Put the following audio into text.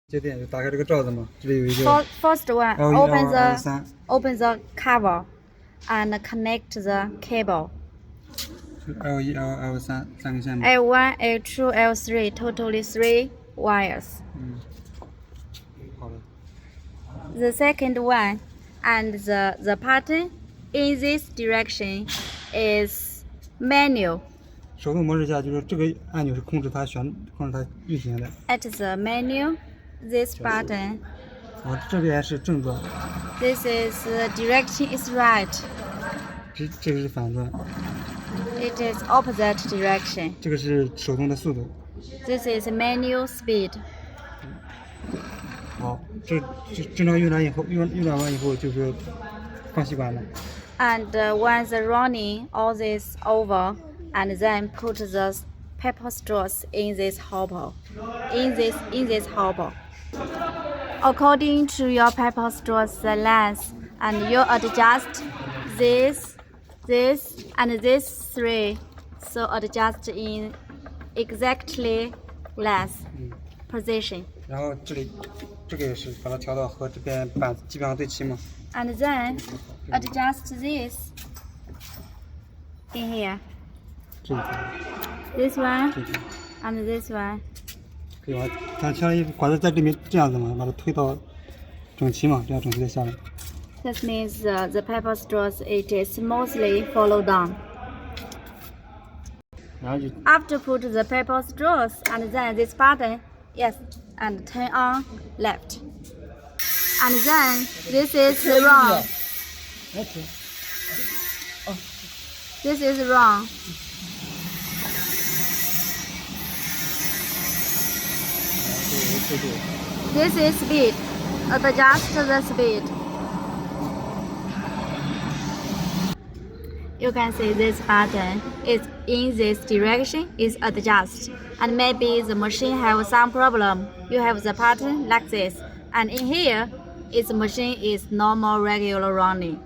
节点就打开这个罩子嘛，这里有一个 First one, L1 open L2 the L3 open the cover and connect the cable. L1 L2 三根线嘛。 L1, L2, L3, totally 3 wires. 好的。 The second one and the button in this direction is manual. 手动模式下，就是这个按钮是控制它运行的。 At the menu, this button. 这边是正转， This is direction is right. 这个是反转， It is opposite direction. 这个是手动的速度。 This is manual speed. 好，这正常运转完以后就是放吸管了。 And once running all this over, and then put the paper straws in this hopper. In this hopper. According to your paper straws length, and you adjust this, and this 3. So adjust in exactly length position. 然后这个也是把它调到和这边板基本上对齐嘛。 And then adjust this in here. 这个 This one 这个 and this one. 可以把它相当于管子在这边这样子嘛，把它推到整齐嘛，这样整齐的下来。 That means the paper straws it is smoothly follow down. 然后就 After put the paper straws and then this button, yes, and turn on left. And then this is wrong. This is wrong. This is speed. Adjust the speed. You can see this button is in this direction is adjust, and maybe the machine have some problem. You have the button like this, and in here, its machine is normal regular running.